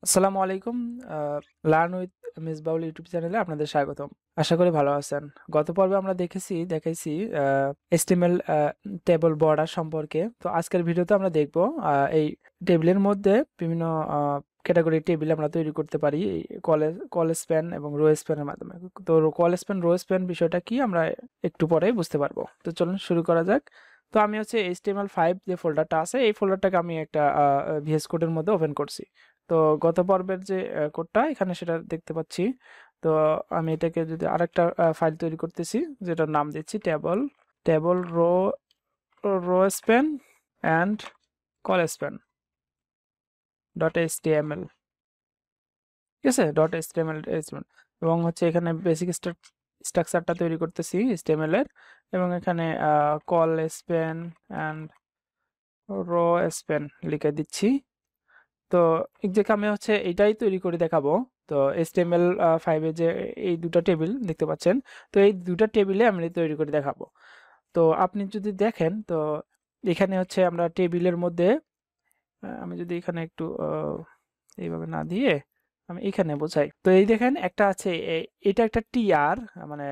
আসসালামু আলাইকুম। Learn with Misbaul YouTube চ্যানেলে আপনাদের স্বাগতম। আশা করি ভালো আছেন। গত পর্বে আমরা দেখাইছি HTML টেবল বর্ডার সম্পর্কে। তো আজকের ভিডিওতে আমরা দেখব এই টেবিলের মধ্যে বিভিন্ন ক্যাটাগরি টেবিল আমরা তৈরি করতে পারি এই কল স্প্যান এবং রো স্প্যানের মাধ্যমে। তো কল স্প্যান রো স্প্যান বিষয়টা কি আমরা একটু পরেই বুঝতে পারবো। তো চলুন শুরু করা যাক। তো আমি হচ্ছে HTML5 যে ফোল্ডারটা আছে এই ফোল্ডারটাকে আমি একটা VS কোডের মধ্যে ওপেন করছি। তো গত পর্বের যে কোডটা এখানে সেটা দেখতে পাচ্ছি। তো আমি এটাকে যদি আরেকটা ফাইল তৈরি করতেছি যেটার নাম দিচ্ছি table rho span and call span dot HTML. ঠিক আছে, ডট এইচটিএমএল এবং হচ্ছে এখানে বেসিক স্ট্রাকচারটা তৈরি করতেছি এইচটিএমএল এর, এবং এখানে call span and rho span লিখে দিচ্ছি। তো এক্সাক্ট আমি হচ্ছে এটাই তৈরি করে দেখাবো। তো HTML5 এ যে এই দুটো টেবিল দেখতে পাচ্ছেন, তো এই দুটো টেবিলে আমি তৈরি করে দেখাবো। তো আপনি যদি দেখেন, তো এখানে হচ্ছে আমরা টেবিলের মধ্যে আমি যদি এখানে একটু এইভাবে না দিয়ে আমি এখানে বোঝাই, তো এই দেখেন একটা আছে এটা একটা টিআর, মানে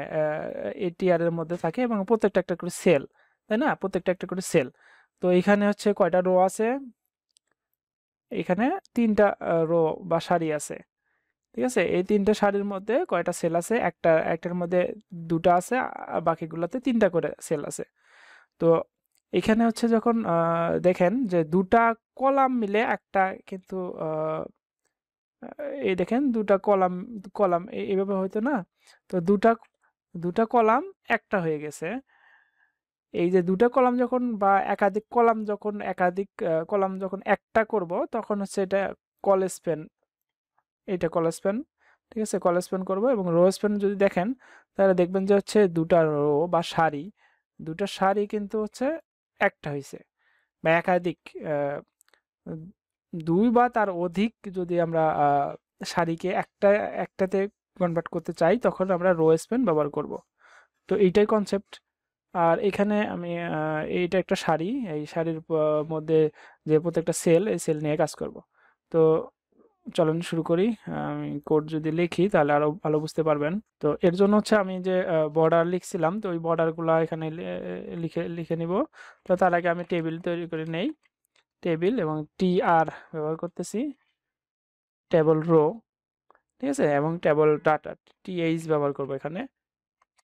এই টিআর এর মধ্যে থাকে এবং প্রত্যেকটা একটা করে সেল, তাই না? প্রত্যেকটা একটা করে সেল। তো এখানে হচ্ছে কয়টা রো আছে? এখানে ৩টা রো বা সারি আছে। ঠিক আছে, এই ৩টা সারির মধ্যে কয়টা সেল আছে? একটার মধ্যে ২টা আছে, আর বাকিগুলোতে ৩টা করে সেল আছে। তো এখানে হচ্ছে যখন দেখেন যে ২টা কলাম মিলে একটা কিন্তু এই দেখেন ২টা কলাম কলাম এইভাবে হইতো না? তো ২টা কলাম একটা হয়ে গেছে। এই যে ২টা কলাম যখন বা একাধিক কলাম যখন একাধিক কলাম যখন একটা করব, তখন হচ্ছে এটা কল স্প্যান, এইটা কল স্প্যান। ঠিক আছে, কল স্প্যান করব। এবং রো স্প্যান যদি দেখেন তাহলে দেখবেন যে হচ্ছে ২টা রো বা সারি, ২টা সারি কিন্তু হচ্ছে একটা হইছে, বা একাধিক আহ, ২ বা তার অধিক যদি আমরা সারিকে একটাতে কনভার্ট করতে চাই তখন আমরা রো স্প্যান ব্যবহার করব। তো এইটাই কনসেপ্ট। আর এখানে আমি এইটা একটা সারি, এই সারির মধ্যে যে প্রত্যেকটা সেল, এই সেল নিয়ে কাজ করব। তো চলেন শুরু করি। আমি কোড যদি লিখি তাহলে আরো ভালো বুঝতে পারবেন। তো এর জন্য হচ্ছে আমি যে বর্ডার লিখছিলাম, তো ওই বর্ডারগুলো এখানে লিখে লিখে নিব। তো তার আগে আমি টেবিল তৈরি করে নেই। টেবিল এবং টিআর ব্যবহার করতেছি, টেবল রো। ঠিক আছে, এবং টেবল ডাটা টিএইচ ব্যবহার করব এখানে।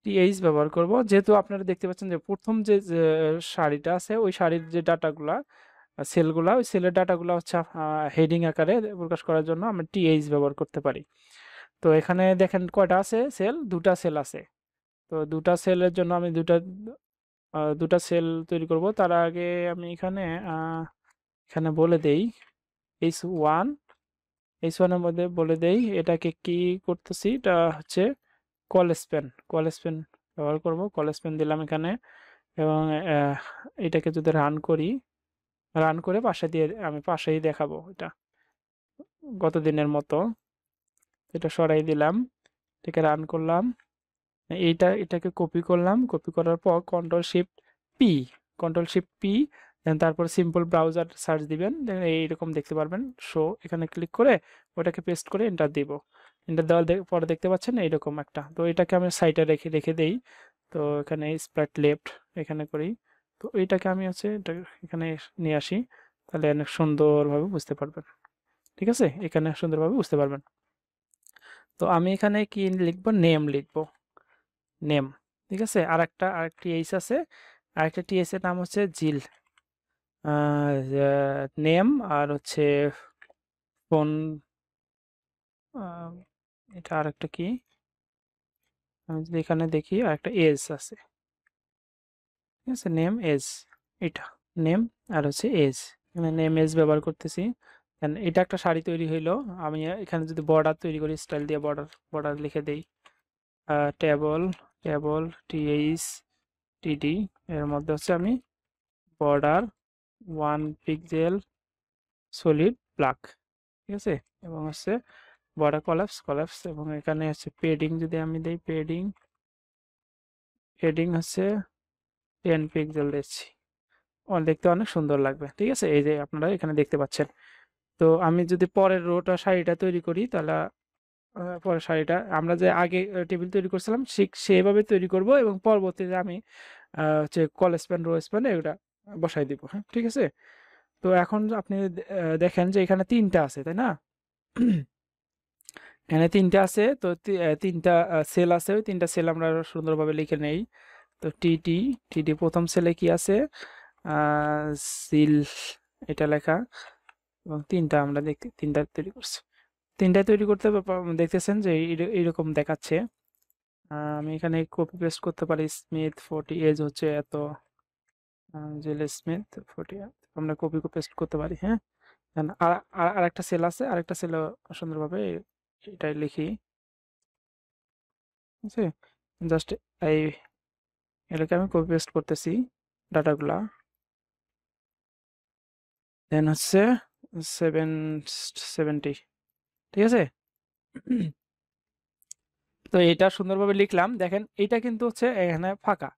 টিএইচ ব্যবহার করব যেহেতু আপনারা দেখতে পাচ্ছেন যে প্রথম যে সারিটা আছে ওই সারির যে ডাটাগুলা, সেলগুলা, ওই সেলের ডাটাগুলা হচ্ছে হেডিং আকারে প্রকাশ করার জন্য আমরা টিএইচ ব্যবহার করতে পারি। তো এখানে দেখেন কয়টা আছে সেল? ২টা সেল আছে। তো ২টা সেলের জন্য আমি দুটা সেল তৈরি করব। তার আগে আমি এখানে বলে দেই H1, H1 এর মধ্যে বলে দেই এটাকে কি করতেছি। এটা হচ্ছে কল স্প্যান, কল স্প্যান ব্যবহার করব। কল স্প্যান দিলাম এখানে, এবং আহ, এটাকে যদি রান করি, রান করে আমি পাশেই দেখাবো এটা গত দিনের মতো। এটা সরাই দিলাম, এটাকে রান করলাম, এটাকে কপি করলাম, কপি করার পর পি কন্ট্রোল শিফট পি, দেন তারপর সিম্পল ব্রাউজার সার্চ দিবেন, দেখেন এইরকম দেখতে পারবেন শো। এখানে ক্লিক করে ওটাকে পেস্ট করে এন্টার দিব। এন্টার দেওয়ার পরে দেখতে পাচ্ছেন এইরকম একটা। তো এটাকে আমি সাইডে রেখে রেখে দেই। তো এখানে স্প্রাইট লেফট এখানে করি। তো এইটাকে আমি হচ্ছে এখানে নিয়ে আসি, তাহলে অনেক সুন্দরভাবে বুঝতে পারবেন। ঠিক আছে, এখানে সুন্দরভাবে বুঝতে পারবেন। তো আমি এখানে কি লিখবো? নেম লিখবো, নেম। ঠিক আছে, আরেকটি এইচ আছে, আরেকটা টিএস এর নাম হচ্ছে জিল। নেম আর হচ্ছে ফোন, এটা আরেকটা কি, আমি যদি এখানে দেখি আরেকটা এজ আছে। ঠিক আছে, নেম এজ, এটা নেম আর হচ্ছে এজ, এখানে নেম এজ ব্যবহার করতেছি। এটা একটা শাড়ি তৈরি হইলো। আমি এখানে যদি বর্ডার তৈরি করি, স্টাইল দিয়ে বর্ডার বর্ডার লিখে দেই, টেবল টেবল টিএইচ টিডি, এর মধ্যে হচ্ছে আমি বর্ডার 1 পিক্সেল সলিড ব্ল্যাক। ঠিক আছে, এবং হচ্ছে বর্ডার কলাপস, এবং এখানে হচ্ছে পেডিং যদি আমি দেই, পেডিং পেডিং হচ্ছে 10 পিক্সেল দিচ্ছি। দেখতে অনেক সুন্দর লাগবে। ঠিক আছে, এই যে আপনারা এখানে দেখতে পাচ্ছেন। তো আমি যদি পরের রোটা সারিটা তৈরি করি তাহলে পরের সারিটা আমরা যে আগে টেবিল তৈরি করছিলাম ঠিক সেভাবে তৈরি করব এবং পরবর্তীতে আমি হচ্ছে কল স্প্যান রো স্প্যান এগুলা বসাই দিব। হ্যাঁ, ঠিক আছে। তো এখন আপনি দেখেন যে এখানে ৩টা আছে, তাই না? এখানে ৩টা আছে, তো ৩টা সেল আছে, ওই ৩টা সেল আমরা সুন্দরভাবে লিখে নেই। তো টিডি প্রথম সেলে কি আছে? সিল, এটা লেখা, এবং ৩টা আমরা দেখতে ৩টা তৈরি করছি। ৩টা তৈরি করতে দেখতেছেন যে এইরকম দেখাচ্ছে। আমি এখানে কপি পেস্ট করতে পারি, স্মিথ 40 এজ হচ্ছে এত, জেল স্মিথ 40, আমরা কপি পেস্ট করতে পারি। হ্যাঁ, আর আরেকটা সেল আছে, আরেকটা সেল সুন্দরভাবে এটাই লিখি, ঠিক আছে। জাস্ট এই এটাকে আমি কপি পেস্ট করতেছি ডাটাগুলা। দেন হচ্ছে 770, ঠিক আছে। তো এটা সুন্দরভাবে লিখলাম, দেখেন এটা কিন্তু হচ্ছে এখানে ফাঁকা।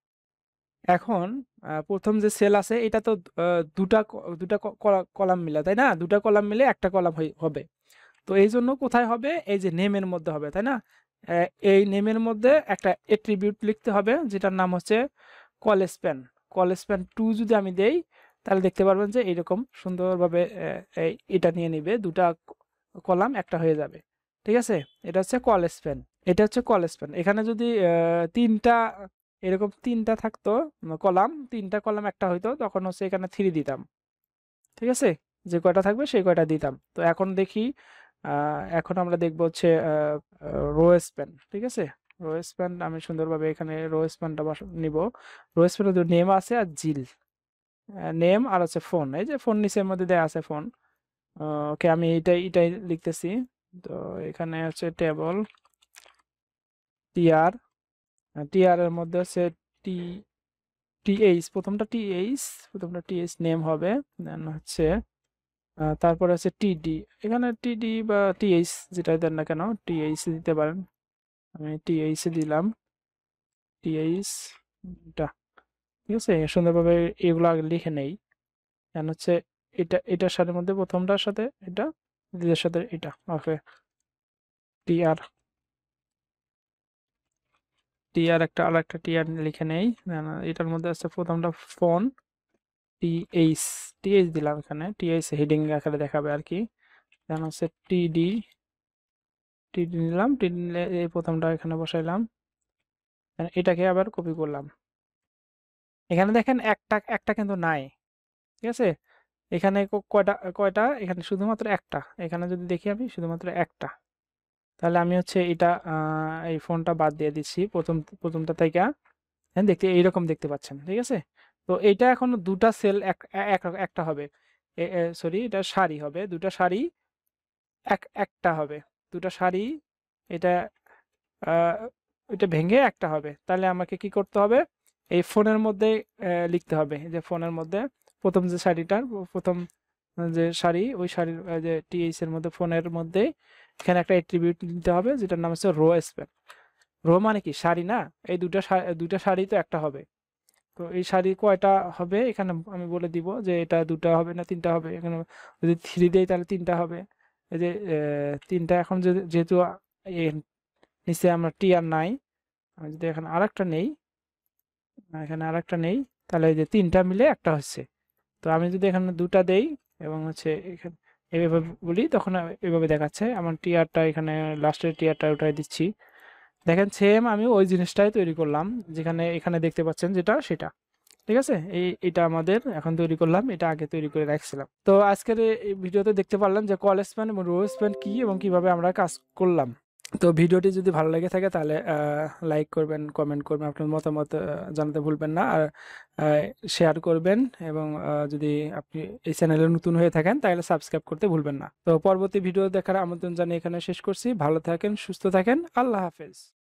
এখন প্রথম যে সেল আছে এটা তো দুটা দুটা কলাম মিলে, তাই না? দুটা কলাম মিলে একটা কলাম হবে। তো এই জন্য কোথায় হবে? এই যে নেমের মধ্যে হবে, তাই না? এই নেমের মধ্যে একটা এট্রিবিউট লিখতে হবে যেটার নাম হচ্ছে কল স্প্যান। কল স্প্যান 2 যদি আমি দেই তাহলে দেখতে পারবেন যে এইরকম সুন্দরভাবে এটা নিয়ে নিবে, দুটা কলাম একটা হয়ে যাবে, ঠিক আছে। এটা হচ্ছে কল স্প্যান, এটা হচ্ছে কল স্প্যান। এখানে যদি 3টা এরকম 3টা থাকতো কলাম, 3টা কলাম একটা হইতো, তখন হচ্ছে এখানে 3 দিতাম, ঠিক আছে। যে কয়টা থাকবে সেই কয়টা দিতাম। তো এখন দেখি, এখন আমরা দেখব হচ্ছে রো স্প্যান, ঠিক আছে। রো স্প্যান আমি সুন্দরভাবে এখানে রো স্প্যানটা নিব। রো স্প্যানের নেম আছে আর জিল, নেম আর হচ্ছে ফোন, এই যে ফোন নিচের মধ্যে দেয়া আছে ফোন। ওকে, আমি এটাই লিখতেছি। তো এখানে হচ্ছে টেবল টিআর, টিআর এর মধ্যে হচ্ছে টি টিএইচ, প্রথমটা টিএইচ নেম হবে। দেন হচ্ছে তারপরে হচ্ছে টিডি, এখানে টিডি বা টিএইচ যেটাই দেন না কেন টিএইচ দিতে পারেন। আমি টিএইচ দিলাম, টিএইচ টা, ঠিক আছে। সুন্দরভাবে এগুলো আগে লিখে নেই। দেন হচ্ছে এটার সাথে মধ্যে প্রথমটার সাথে এটা, দ্বিতীয়ের সাথে এটা, ওকে। টিআর টিআর একটা আর একটা টিআর লিখে নেই। এটার মধ্যে আছে প্রথমটা ফোন, টিএইচ টিএইচ দিলাম, এখানে টিএইচ হেডিং আকারে দেখাবে আর কি। দেন হচ্ছে টিডি নিলাম, টিডি নিলে এই প্রথমটা এখানে বসাইলাম, এটাকে আবার কপি করলাম। এখানে দেখেন একটা একটা কিন্তু নাই, ঠিক আছে। এখানে কয়টা কয়টা এখানে শুধুমাত্র একটা, এখানে যদি দেখি আমি শুধুমাত্র একটা, তাহলে আমি হচ্ছে এটা এই ফোনটা বাদ দিয়ে দিচ্ছি প্রথমটা থেকে। হ্যাঁ, দেখতে এইরকম দেখতে পাচ্ছেন, ঠিক আছে। তো এইটা এখন দুটা সেল একটা হবে, সরি এটা সারি হবে, দুটা সারি একটা হবে, দুটা সারি, এটা আহ, এটা ভেঙে একটা হবে। তাহলে আমাকে কি করতে হবে? এই ফোনের মধ্যে লিখতে হবে, যে ফোনের মধ্যে প্রথম যে সারিটার প্রথম যে সারি, ওই সারির যে টিএইচ এর মধ্যে ফোনের মধ্যে এখানে একটা অ্যাট্রিবিউট দিতে হবে যেটার নাম হচ্ছে রো স্প্যান। রো মানে কি? সারি না? এই দুটা সারি তো একটা হবে। তো এই সারি কয়টা হবে এখানে আমি বলে দিব, যে এটা 2টা হবে না 3টা হবে। এখানে যদি 3 দেই তাহলে 3টা হবে। এই যে 3টা, এখন যেহেতু নিচে আমরা টি আর নাই, আমি যদি এখানে আরেকটা নেই, তাহলে এই যে 3টা মিলে একটা হচ্ছে। তো আমি যদি এখানে 2টা দেই এবং হচ্ছে এখানে এভাবে বলি, তখন এভাবে দেখাচ্ছে। আমার টিআরটা এখানে লাস্টের টিআরটা উঠাই দিচ্ছি। দেখেন সেম আমি ওই জিনিসটাই তৈরি করলাম, যেখানে এখানে দেখতে পাচ্ছেন যেটা সেটা, ঠিক আছে। এটা আমাদের এখন তৈরি করলাম, এটা আগে তৈরি করে রাখছিলাম। তো আজকের এই ভিডিওতে দেখতে পারলাম যে কল স্প্যান এবং রো স্প্যান কি এবং কিভাবে আমরা কাজ করলাম। তো ভিডিওটি যদি ভালো লেগে থাকে তাহলে লাইক করবেন, কমেন্ট করবেন, আপনার মতামত জানাতে ভুলবেন না, আর শেয়ার করবেন, এবং যদি আপনি এই চ্যানেলে নতুন হয়ে থাকেন তাহলে সাবস্ক্রাইব করতে ভুলবেন না। তো পরবর্তী ভিডিও দেখার আমন্ত্রণ জানিয়ে এখানে শেষ করছি। ভালো থাকেন, সুস্থ থাকেন, আল্লাহ হাফেজ।